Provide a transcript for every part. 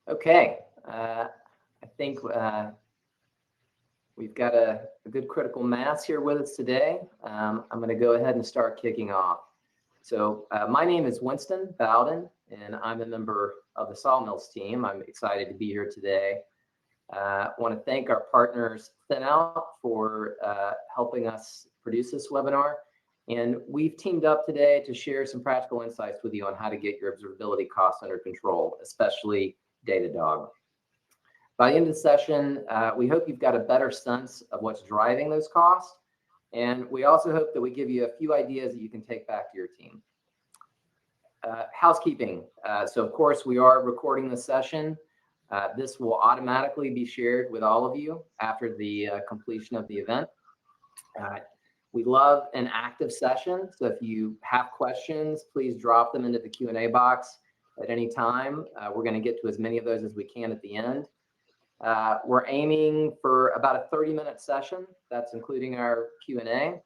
Okay, I think we've got a good critical mass here with us today. I'm going to go ahead and start kicking off. So my name is Winston Bowden, and I'm a member of the Sawmills team. I'm excited to be here today. I want to thank our partners, Finout, for helping us produce this webinar. And we've teamed up today to share some practical insights with you on how to get your observability costs under control, especially Datadog. By the end of the session, we hope you've got a better sense of what's driving those costs. And we also hope that we give you a few ideas that you can take back to your team. Housekeeping. So of course, we are recording this session. This will automatically be shared with all of you after the completion of the event. We love an active session. So if you have questions, please drop them into the Q&A box at any time. We're going to get to as many of those as we can at the end. We're aiming for about a 30-minute session. That's including our Q&A.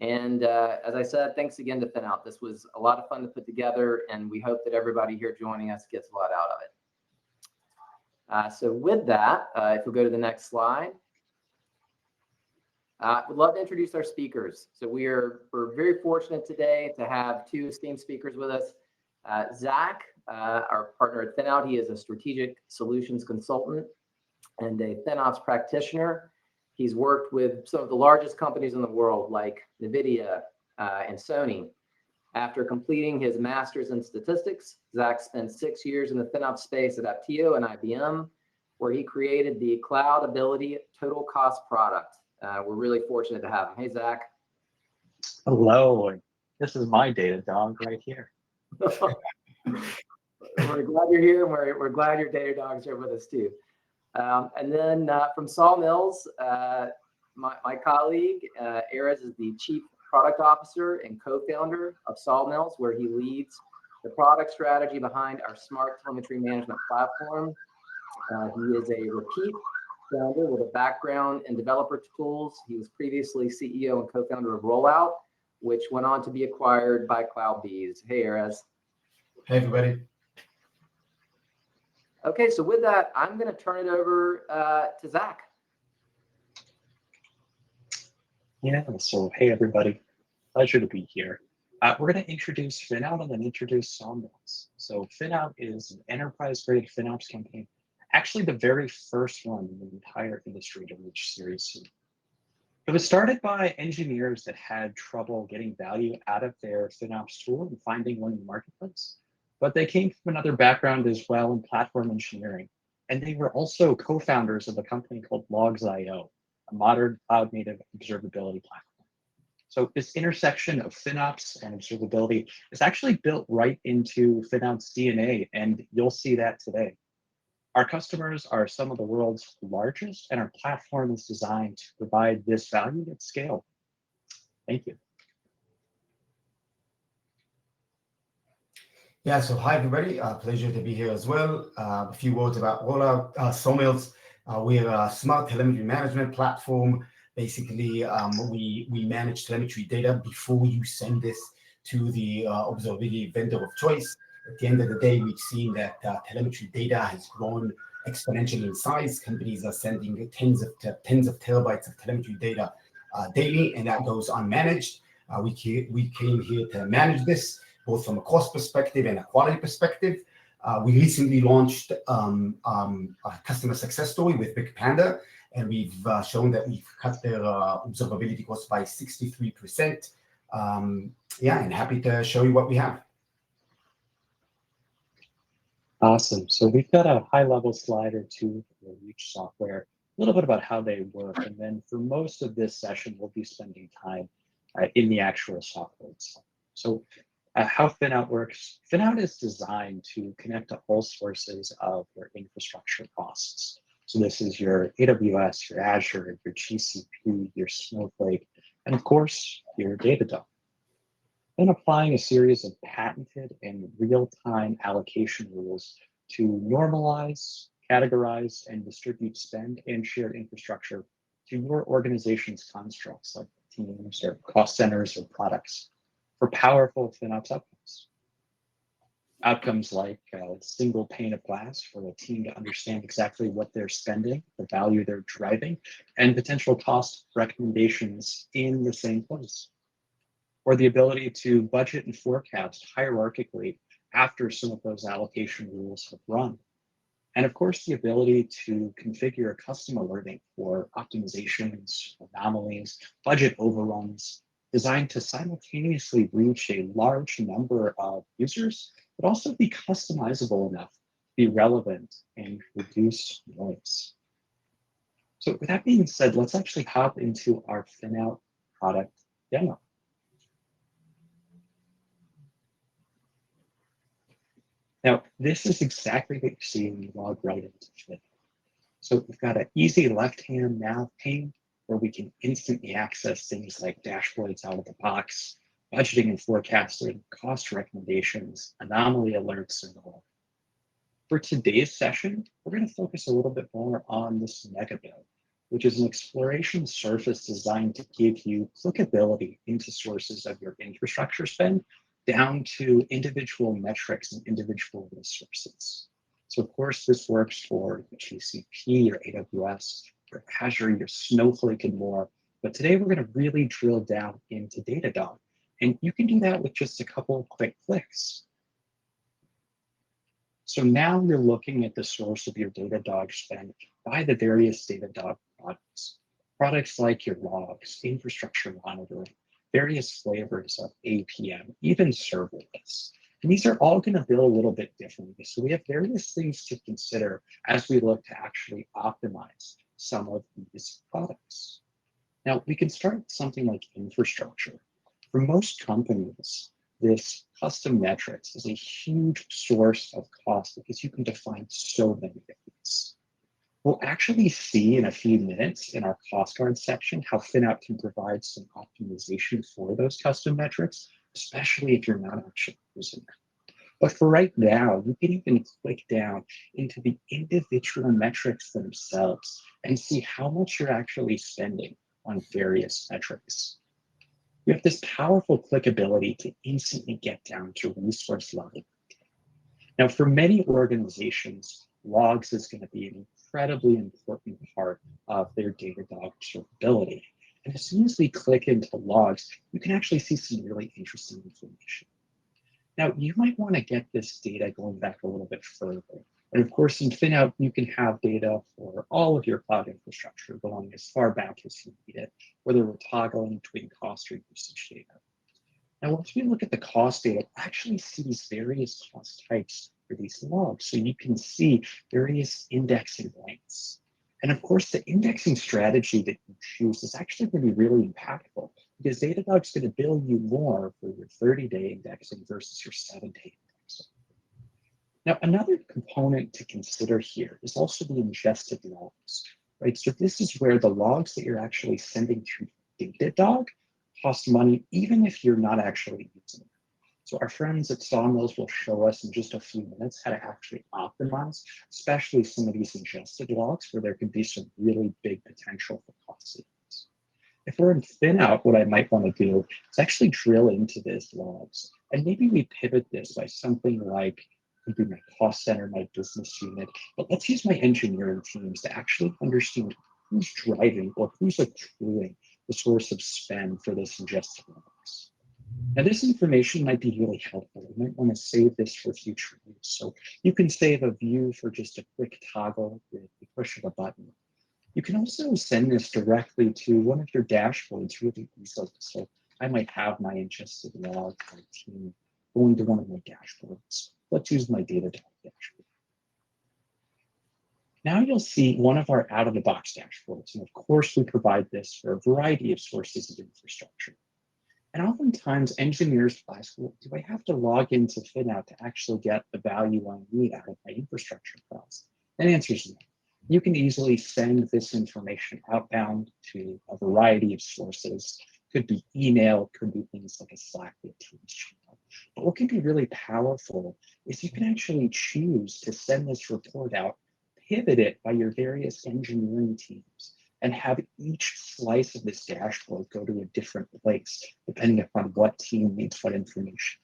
And as I said, thanks again to Finout. This was a lot of fun to put together, and we hope that everybody here joining us gets a lot out of it. So with that, if we go to the next slide, we'd love to introduce our speakers. So we're very fortunate today to have two esteemed speakers with us. Zach, our partner at Finout, he is a strategic solutions consultant and a FinOps practitioner. He's worked with some of the largest companies in the world, like NVIDIA and Sony. After completing his master's in statistics, Zach spent 6 years in the FinOps space at Aptio and IBM, where he created the Cloudability Total Cost product. We're really fortunate to have him. Hey, Zach. Hello. This is my Datadog right here. We're glad you're here, and we're glad your Datadog's here with us too. And then from Sawmills, my colleague, Erez, is the Chief Product Officer and co-founder of Sawmills, where he leads the product strategy behind our smart telemetry management platform. He is a repeat founder with a background in developer tools. He was previously CEO and co-founder of Rollout, which went on to be acquired by CloudBees. Hey, Erez. Hey, everybody. Okay, so with that, I'm going to turn it over to Zach. Yeah, so hey, everybody. Pleasure to be here. We're going to introduce Finout and then introduce Sawmills. So Finout is an enterprise-grade FinOps company, actually the very first one in the entire industry to reach Series C. It was started by engineers that had trouble getting value out of their FinOps tool and finding one in the marketplace. But they came from another background as well in platform engineering. And they were also co-founders of a company called Logs.io, a modern cloud-native observability platform. So this intersection of FinOps and observability is actually built right into Finout's DNA, and you'll see that today. Our customers are some of the world's largest, and our platform is designed to provide this value at scale. Thank you. Yeah, so hi, everybody. Pleasure to be here as well. A few words about Rollout. Sawmills, we're a smart telemetry management platform. Basically, we manage telemetry data before you send this to the observability vendor of choice. At the end of the day, we've seen that telemetry data has grown exponentially in size. Companies are sending tens of terabytes of telemetry data daily, and that goes unmanaged. We came here to manage this, both from a cost perspective and a quality perspective. We recently launched a customer success story with Big Panda, and we've shown that we've cut their observability costs by 63%. Yeah, and happy to show you what we have. Awesome. So we've got a high-level slide or two for each software, a little bit about how they work, and then for most of this session, we'll be spending time in the actual software itself. So how Finout works. Finout is designed to connect to all sources of your infrastructure costs. So this is your AWS, your Azure, your GCP, your Snowflake, and of course, your Datadog. Then applying a series of patented and real-time allocation rules to normalize, categorize, and distribute spend and shared infrastructure to your organization's constructs like teams or cost centers or products for powerful FinOps outcomes. Outcomes like a single pane of glass for a team to understand exactly what they're spending, the value they're driving, and potential cost recommendations in the same place. Or the ability to budget and forecast hierarchically after some of those allocation rules have run. And of course, the ability to configure custom alerting for optimizations, anomalies, budget overruns, designed to simultaneously reach a large number of users, but also be customizable enough to be relevant and reduce noise. So with that being said, let's actually hop into our Finout product demo. Now, this is exactly what you see when you log right into Finout. So we've got an easy left-hand nav pane where we can instantly access things like dashboards out of the box, budgeting and forecasting, cost recommendations, anomaly alerts, and more. For today's session, we're going to focus a little bit more on this mega build, which is an exploration surface designed to give you clickability into sources of your infrastructure spend down to individual metrics and individual resources. So of course, this works for GCP, your AWS, your Azure, your Snowflake, and more. But today we're going to really drill down into Datadog. And you can do that with just a couple of quick clicks. So now you're looking at the source of your Datadog spend by the various Datadog products. Products like your logs, infrastructure monitoring, various flavors of APM, even serverless. And these are all going to bill a little bit differently. So we have various things to consider as we look to actually optimize some of these products. Now, we can start with something like infrastructure. For most companies, this custom metrics is a huge source of cost because you can define so many things. We'll actually see in a few minutes in our cost guard section how Finout can provide some optimization for those custom metrics, especially if you're not actually using them. But for right now, you can even click down into the individual metrics themselves and see how much you're actually spending on various metrics. You have this powerful clickability to instantly get down to resource level. Now, for many organizations, logs is going to be an incredibly important part of their Datadog observability. And as soon as we click into logs, you can actually see some really interesting information. Now, you might want to get this data going back a little bit further. And of course, in Finout, you can have data for all of your cloud infrastructure going as far back as you need it, whether we're toggling between cost or usage data. Now, once we look at the cost data, it actually sees various cost types for these logs. So you can see various indexing lengths. And of course, the indexing strategy that you choose is actually going to be really impactful because Datadog's going to bill you more for your 30-day indexing versus your 7-day indexing. Now, another component to consider here is also the ingested logs, right? So this is where the logs that you're actually sending to Datadog cost money, even if you're not actually using them. So our friends at Sawmills will show us in just a few minutes how to actually optimize, especially some of these ingested logs where there could be some really big potential for cost savings. If we're in Finout, what I might want to do is actually drill into these logs. And maybe we pivot this by something like could be my cost center, my business unit, but let's use my engineering teams to actually understand who's driving or who's accruing the source of spend for this ingested logs. Now, this information might be really helpful. You might want to save this for future use. So you can save a view for just a quick toggle with the push of a button. You can also send this directly to one of your dashboards really easily. So I might have my ingested log for a team going to one of my dashboards. Let's use my Datadog dashboard. Now you'll see one of our out-of-the-box dashboards. And of course, we provide this for a variety of sources of infrastructure. And oftentimes engineers ask, well, do I have to log into Finout to actually get the value I need out of my infrastructure files? And the answer is no. You can easily send this information outbound to a variety of sources. Could be email, could be things like a Slack or Teams channel. But what can be really powerful is you can actually choose to send this report out, pivot it by your various engineering teams, and have each slice of this dashboard go to a different place, depending upon what team needs what information.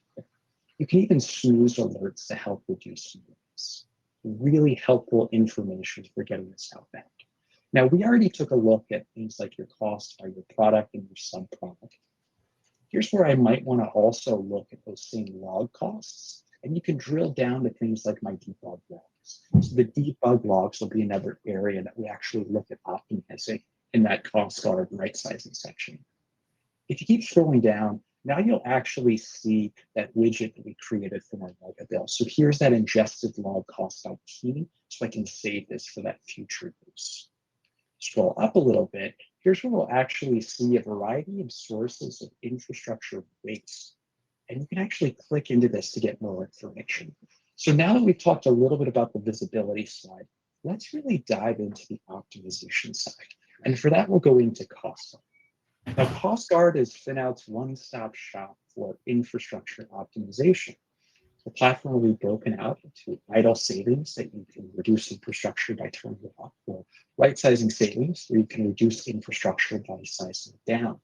You can even snooze alerts to help reduce noise. Really helpful information for getting this outbound. Now, we already took a look at things like your cost by your product and your sub-product. Here's where I might want to also look at those same log costs, and you can drill down to things like my debug logs. So the debug logs will be another area that we actually look at optimizing in that cost guard right sizing section. If you keep scrolling down, now you'll actually see that widget that we created from our mega bill. So here's that ingested log cost IT, so I can save this for that future use. Scroll up a little bit, here's where we'll actually see a variety of sources of infrastructure waste. And you can actually click into this to get more information. So now that we've talked a little bit about the visibility side, let's really dive into the optimization side. And for that, we'll go into cost. Now, Cost Guard is Finout's one-stop shop for infrastructure optimization. The platform will be broken out into idle savings that you can reduce infrastructure by turning it off, or right-sizing savings where you can reduce infrastructure by sizing it down.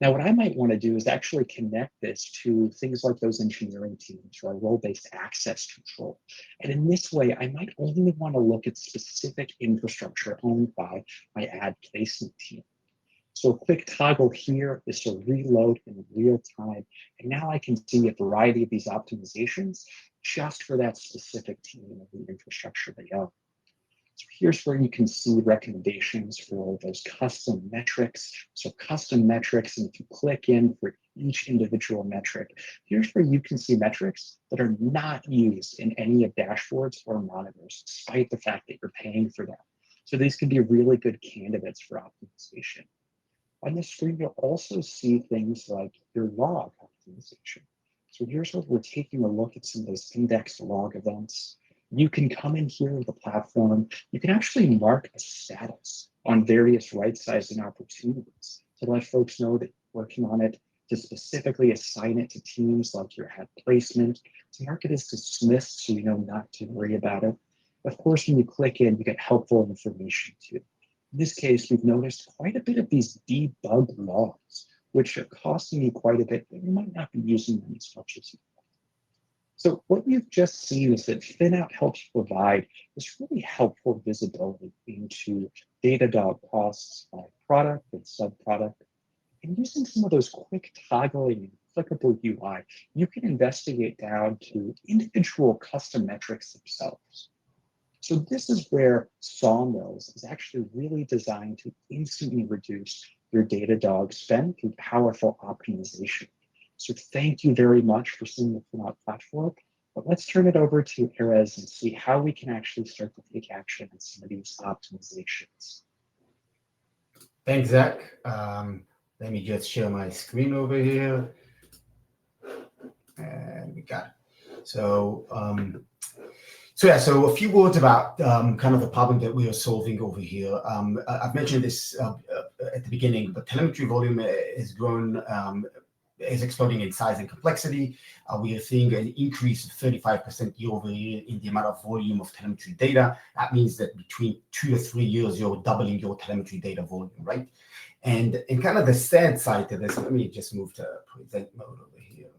Now, what I might want to do is actually connect this to things like those engineering teams or role-based access control. And in this way, I might only want to look at specific infrastructure owned by my ad placement team. So a quick toggle here is to reload in real time. And now I can see a variety of these optimizations just for that specific team of the infrastructure they own. So here's where you can see recommendations for those custom metrics. So custom metrics, and if you click in for each individual metric, here's where you can see metrics that are not used in any of dashboards or monitors, despite the fact that you're paying for them. So these can be really good candidates for optimization. On the screen, you'll also see things like your log optimization. So here's where we're taking a look at some of those indexed log events. You can come in here with the platform. You can actually mark a status on various right-sizing opportunities to let folks know that you're working on it, to specifically assign it to teams like your ad placement, to mark it as dismissed so you know not to worry about it. Of course, when you click in, you get helpful information too. In this case, we've noticed quite a bit of these debug logs, which are costing you quite a bit, but you might not be using them as much as you want. So what you've just seen is that Finout helps provide this really helpful visibility into Datadog costs by product and sub-product. And using some of those quick toggling and clickable UI, you can investigate down to individual custom metrics themselves. So this is where Sawmills is actually really designed to instantly reduce your Datadog spend through powerful optimization. So thank you very much for seeing the Finout platform. But let's turn it over to Erez and see how we can actually start to take action on some of these optimizations. Thanks, Zach. Let me just share my screen over here. And we got it. So a few words about kind of the problem that we are solving over here. I've mentioned this at the beginning, but telemetry volume has grown, is exploding in size and complexity. We are seeing an increase of 35% year over year in the amount of volume of telemetry data. That means that between 2 to 3 years, you're doubling your telemetry data volume, right? And kind of the sad side to this, let me just move to present mode over here.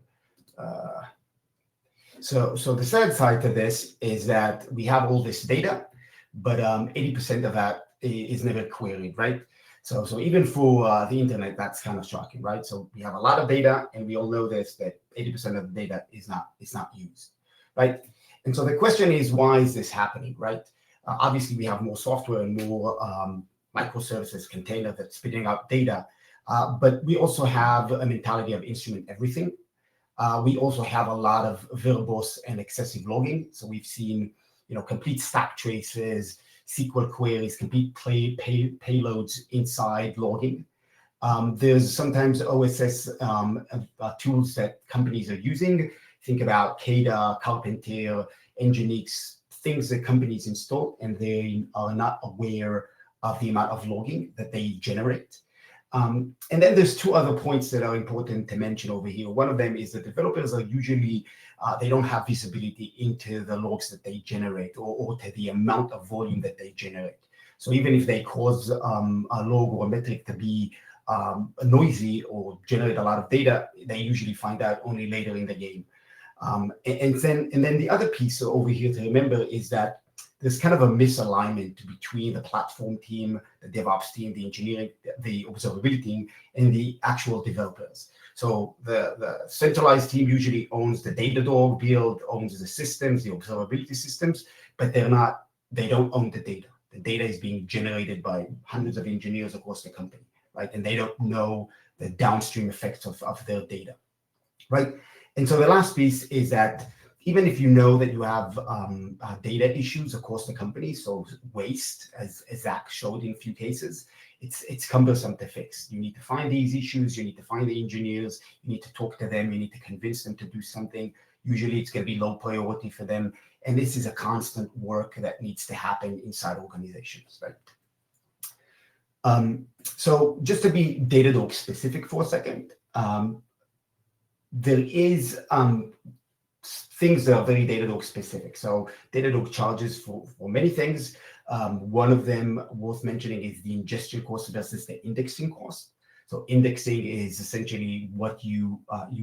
So the sad side to this is that we have all this data, but 80% of that is never queried, right? So even for the internet, that's kind of shocking, right? So we have a lot of data, and we all know this, that 80% of the data is not used, right? And so the question is, why is this happening, right? Obviously, we have more software and more microservices container that's spitting out data, but we also have a mentality of instrument everything. We also have a lot of verbose and excessive logging. So we've seen, complete stack traces, SQL queries, complete payloads inside logging. There's sometimes OSS tools that companies are using. Think about Cada, Carpenter, Nginx, things that companies install, and they are not aware of the amount of logging that they generate. And then there's two other points that are important to mention over here. One of them is that developers are usually, they don't have visibility into the logs that they generate or to the amount of volume that they generate. So even if they cause a log or a metric to be noisy or generate a lot of data, they usually find out only later in the game. And then the other piece over here to remember is that there's kind of a misalignment between the platform team, the DevOps team, the engineering, the observability team, and the actual developers. So the centralized team usually owns the Datadog build, owns the systems, the observability systems, but they don't own the data. The data is being generated by hundreds of engineers across the company, right? And they don't know the downstream effects of their data, right? And so the last piece is that even if you know that you have data issues across the company, so waste, as Zach showed in a few cases, it's cumbersome to fix. You need to find these issues, you need to find the engineers, you need to talk to them, you need to convince them to do something. Usually it's going to be low priority for them. And this is a constant work that needs to happen inside organizations, right? So just to be Datadog specific for a second, there is things that are very Datadog specific. So Datadog charges for many things. One of them worth mentioning is the ingestion cost versus the indexing cost. So indexing is essentially what you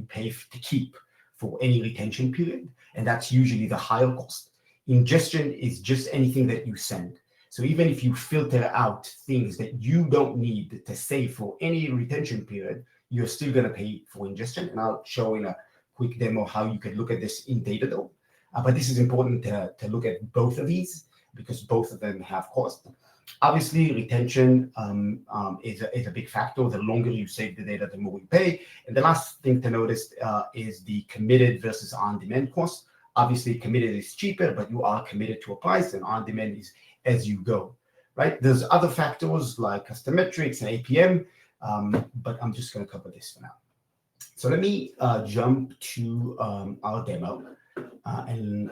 pay to keep for any retention period, and that's usually the higher cost. Ingestion is just anything that you send. So even if you filter out things that you don't need to save for any retention period, you're still going to pay for ingestion. And I'll show in a quick demo how you can look at this in Datadog. But this is important to look at both of these because both of them have cost. Obviously, retention is a big factor. The longer you save the data, the more you pay. And the last thing to notice is the committed versus on-demand cost. Obviously, committed is cheaper, but you are committed to a price, and on-demand is as you go, right? There's other factors like custom metrics and APM, but I'm just going to cover this for now. So let me jump to our demo, and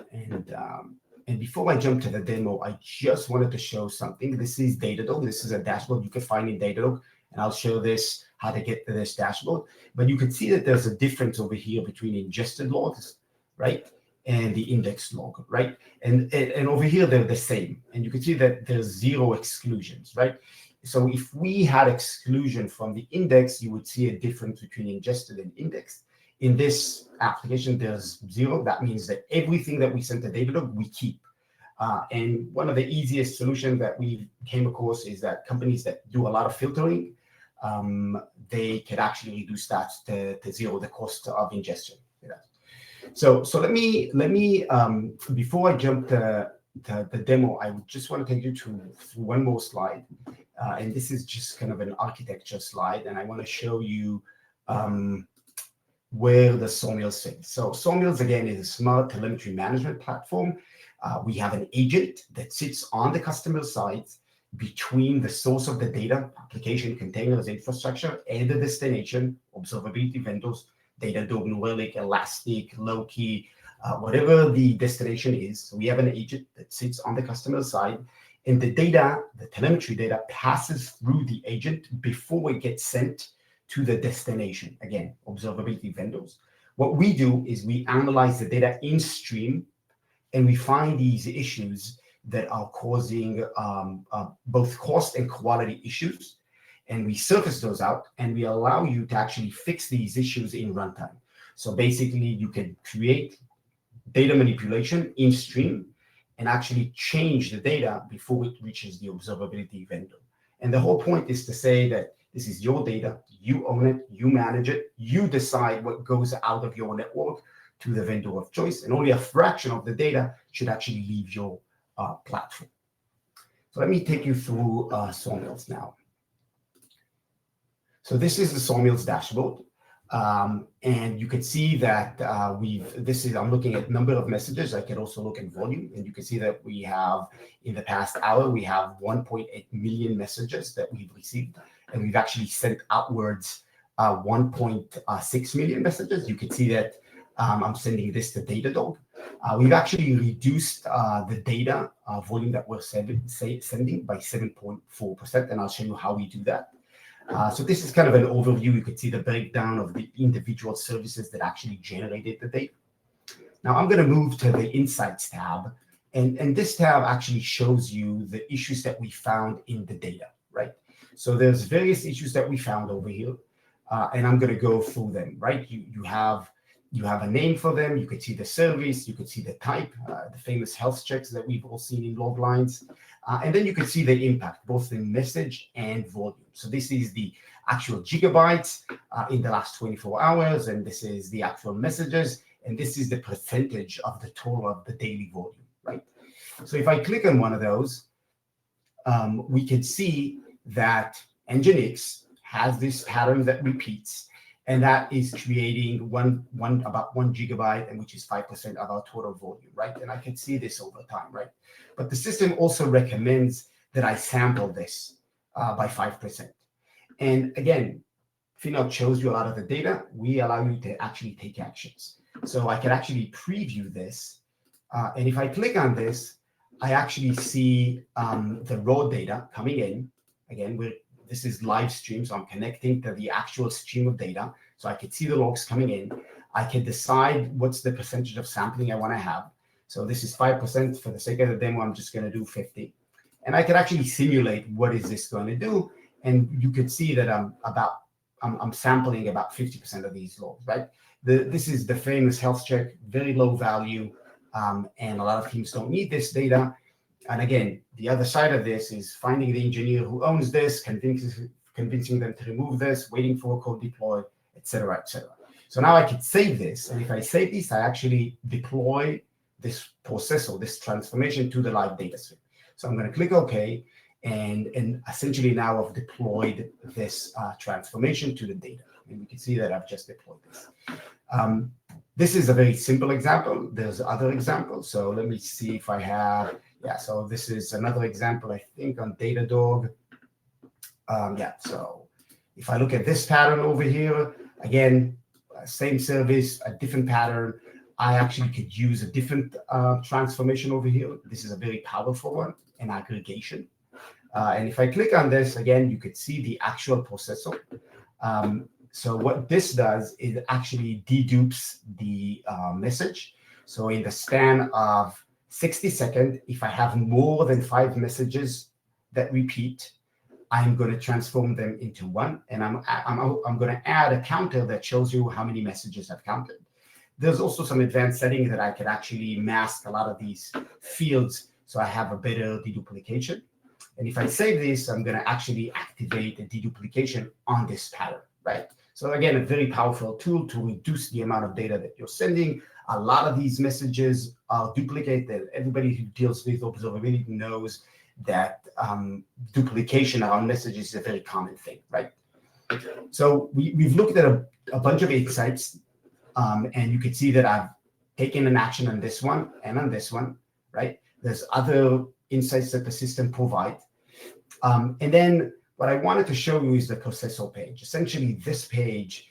before I jump to the demo, I just wanted to show something. This is Datadog. This is a dashboard you can find in Datadog, and I'll show this how to get to this dashboard. But you can see that there's a difference over here between ingested logs, right, and the index log, right? And over here they're the same, and you can see that there's 0 exclusions, right? So if we had exclusion from the index, you would see a difference between ingested and indexed. In this application, there's 0. That means that everything that we send to Datadog, we keep. And one of the easiest solutions that we came across is that companies that do a lot of filtering, they could actually reduce that to 0, the cost of ingestion. So let me before I jump to the demo, I just want to take you through one more slide. And this is just kind of an architecture slide, and I want to show you where the Sawmills fits. So Sawmills, again, is a smart telemetry management platform. We have an agent that sits on the customer side between the source of the data, application, containers, infrastructure, and the destination, observability vendors, Datadog, New Relic, Elastic, Loki, whatever the destination is. So we have an agent that sits on the customer side, and the data, the telemetry data, passes through the agent before it gets sent to the destination. Again, observability vendors. What we do is we analyze the data in stream, and we find these issues that are causing both cost and quality issues. And we surface those out, and we allow you to actually fix these issues in runtime. So basically, you can create data manipulation in stream and actually change the data before it reaches the observability vendor. And the whole point is to say that this is your data, you own it, you manage it, you decide what goes out of your network to the vendor of choice, and only a fraction of the data should actually leave your platform. So let me take you through Sawmills now. So this is the Sawmills dashboard. And you can see that I'm looking at number of messages. I can also look at volume, and you can see that we have, in the past hour, we have 1.8 million messages that we've received, and we've actually sent outwards 1.6 million messages. You can see that I'm sending this to Datadog. We've actually reduced the data volume that we're sending by 7.4%, and I'll show you how we do that. So this is kind of an overview. You can see the breakdown of the individual services that actually generated the data. Now I'm going to move to the Insights tab, and this tab actually shows you the issues that we found in the data, right? So there's various issues that we found over here, and I'm going to go through them, right? You have You have a name for them. You could see the service. You could see the type, the famous health checks that we've all seen in log lines. And then you could see the impact, both in message and volume. So this is the actual gigabytes in the last 24 hours, and this is the actual messages, and this is the percentage of the total of the daily volume, right? So if I click on one of those, we can see that Nginx has this pattern that repeats, and that is creating about 1 gigabyte, and which is 5% of our total volume, right? And I can see this over time, right? But the system also recommends that I sample this by 5%. And again, Finout shows you a lot of the data. We allow you to actually take actions. So I can actually preview this. And if I click on this, I actually see the raw data coming in. Again, this is live stream, so I'm connecting to the actual stream of data. So I can see the logs coming in. I can decide what's the percentage of sampling I want to have. So this is 5%. For the sake of the demo, I'm just going to do 50. And I can actually simulate what is this going to do. And you could see that I'm sampling about 50% of these logs, right? This is the famous health check, very low value, and a lot of teams don't need this data. And again, the other side of this is finding the engineer who owns this, convincing them to remove this, waiting for a code deploy, et cetera, et cetera. So now I can save this. And if I save this, I actually deploy this processor, this transformation to the live data stream. So I'm going to click OK. And essentially now I've deployed this transformation to the data. And you can see that I've just deployed this. This is a very simple example. There's other examples. So let me see if I have, so this is another example, I think, on Datadog. So if I look at this pattern over here, again, same service, a different pattern. I actually could use a different transformation over here. This is a very powerful one, an aggregation. And if I click on this, again, you could see the actual processor. So what this does is actually dedupes the message. So in the span of 60 seconds, if I have more than 5 messages that repeat, I'm going to transform them into one. And I'm going to add a counter that shows you how many messages I've counted. There's also some advanced settings that I could actually mask a lot of these fields so I have a better deduplication. And if I save this, I'm going to actually activate a deduplication on this pattern, right? So again, a very powerful tool to reduce the amount of data that you're sending. A lot of these messages are duplicated. Everybody who deals with observability knows that duplication around messages is a very common thing, right? So we've looked at a bunch of insights, and you can see that I've taken an action on this one and on this one, right? There's other insights that the system provides. And then what I wanted to show you is the processor page. Essentially, this page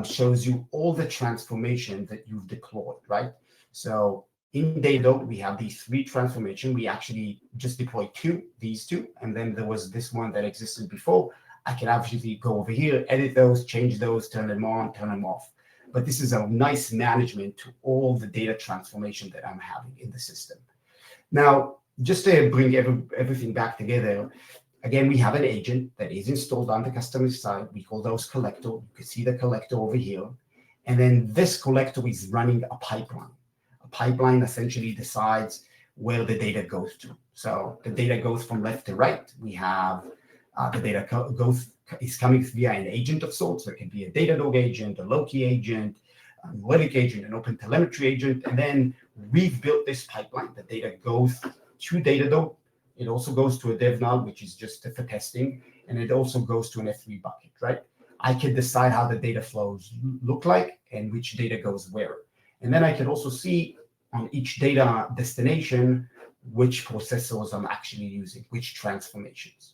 shows you all the transformation that you've deployed, right? So in Datadog, we have these 3 transformations. We actually just deployed these two, and then there was this one that existed before. I can obviously go over here, edit those, change those, turn them on, turn them off. But this is a nice management to all the data transformation that I'm having in the system. Now, just to bring everything back together, again, we have an agent that is installed on the customer side. We call those collector. You can see the collector over here. And then this collector is running a pipeline. A pipeline essentially decides where the data goes to. So the data goes from left to right. We have the data is coming via an agent of sorts. So it can be a Datadog agent, a Loki agent, an analytic agent, an open telemetry agent. And then we've built this pipeline. The data goes to Datadog. It also goes to a DevNull, which is just for testing, and it also goes to an S3 bucket, right? I can decide how the data flows look like and which data goes where. And then I can also see on each data destination which processors I'm actually using, which transformations.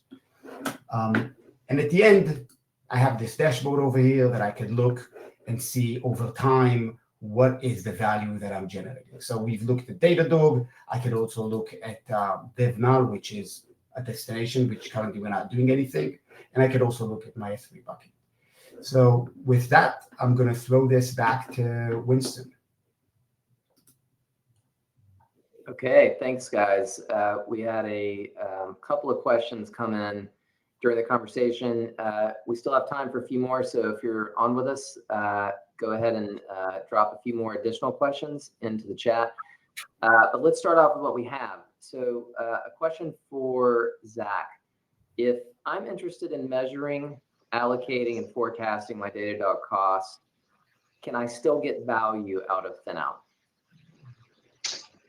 And at the end, I have this dashboard over here that I could look and see over time what is the value that I'm generating. So we've looked at Datadog. I could also look at DevNull, which is a destination, which currently we're not doing anything. And I could also look at my S3 bucket. So with that, I'm going to throw this back to Winston. Okay, thanks, guys. We had a couple of questions come in, during the conversation. We still have time for a few more, so if you're on with us, go ahead and drop a few more additional questions into the chat. But let's start off with what we have. So a question for Zach. If I'm interested in measuring, allocating, and forecasting my Datadog costs, can I still get value out of Finout?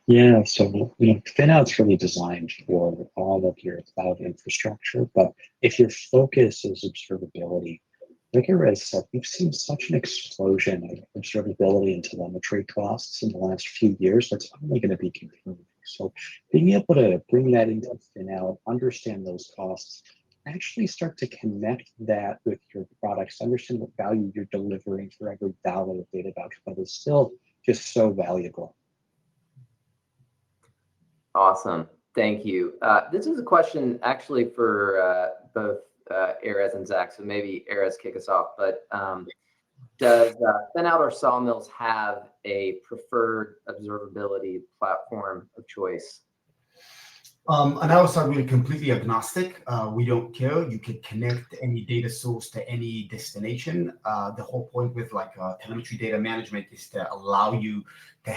Yeah, so Finout's really designed for all of your cloud infrastructure, but if your focus is observability, like Erez said, we've seen such an explosion of observability and telemetry costs in the last few years that's only going to be continuing. So being able to bring that into Finout, understand those costs, actually start to connect that with your products, understand what value you're delivering for every dollar of Datadog, but it's still just so valuable. Awesome. Thank you. This is a question actually for both Erez and Zach, so maybe Erez kick us off. But does Finout or Sawmills have a preferred observability platform of choice? On our side, we're completely agnostic. We don't care. You can connect any data source to any destination. The whole point with telemetry data management is to allow you to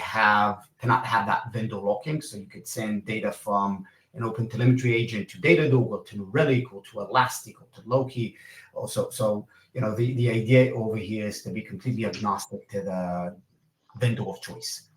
not have that vendor locking. So you could send data from an open telemetry agent to Datadog or to New Relic or to Elastic or to Loki. Also, so the idea over here is to be completely agnostic to the vendor of choice.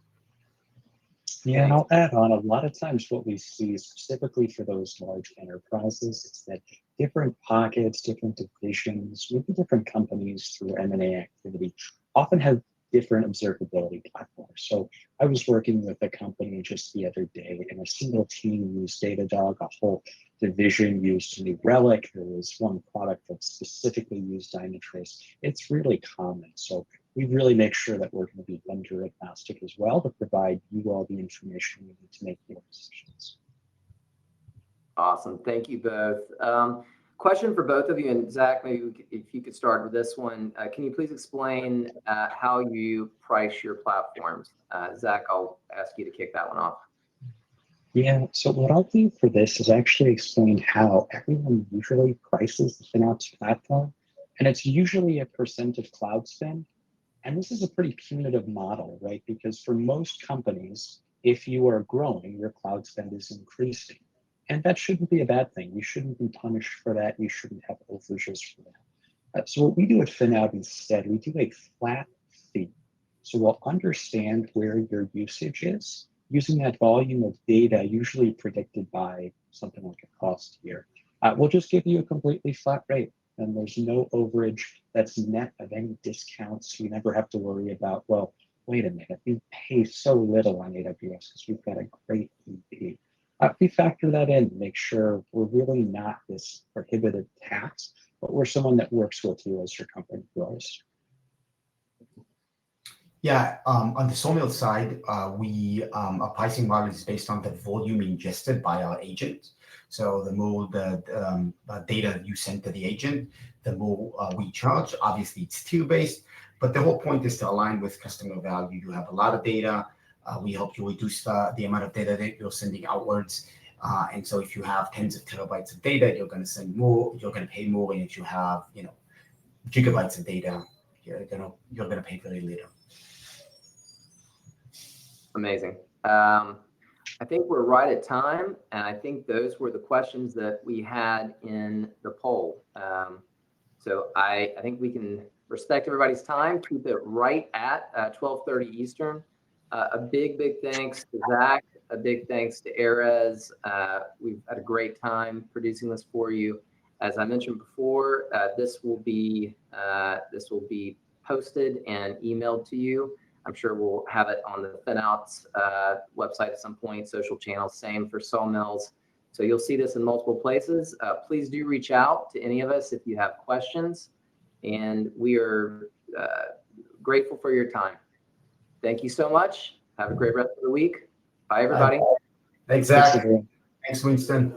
Yeah, and I'll add on, a lot of times what we see specifically for those large enterprises is that different pockets, different divisions, maybe different companies through M&A activity often have different observability platforms. So I was working with a company just the other day, and a single team used Datadog, a whole division used New Relic. There was one product that specifically used Dynatrace. It's really common. So we really make sure that we're going to be vendor agnostic as well to provide you all the information you need to make your decisions. Awesome. Thank you both. Question for both of you, and Zach, maybe if you could start with this one. Can you please explain how you price your platforms? Zach, I'll ask you to kick that one off. Yeah, so what I'll do for this is actually explain how everyone usually prices the FinOps platform, and it's usually a percent of cloud spend. And this is a pretty punitive model, right? Because for most companies, if you are growing, your cloud spend is increasing. And that shouldn't be a bad thing. You shouldn't be punished for that. You shouldn't have overages for that. So what we do at FinOut instead, we do a flat fee. So we'll understand where your usage is using that volume of data, usually predicted by something like a cost here. We'll just give you a completely flat rate. And there's no overage that's net of any discounts. You never have to worry about, well, wait a minute, we pay so little on AWS because we've got a great EP. We factor that in, make sure we're really not this prohibitive tax, but we're someone that works with you as your company grows. Yeah, on the Sawmill side, our pricing model is based on the volume ingested by our agent. So the more the data you send to the agent, the more we charge. Obviously, it's tier-based, but the whole point is to align with customer value. You have a lot of data. We help you reduce the amount of data that you're sending outwards. And so if you have tens of terabytes of data, you're going to send more, you're going to pay more. And if you have, gigabytes of data, you're going to pay very little. Amazing. I think we're right at time, and I think those were the questions that we had in the poll. So I think we can respect everybody's time, keep it right at 12:30 Eastern. A big thanks to Zach. A big thanks to Erez. We've had a great time producing this for you. As I mentioned before, this will be posted and emailed to you. I'm sure we'll have it on the Finout's website at some point, social channels, same for Sawmills. So you'll see this in multiple places. Please do reach out to any of us if you have questions. And we are grateful for your time. Thank you so much. Have a great rest of the week. Bye, everybody. Thanks, Zach. Thanks, Winston.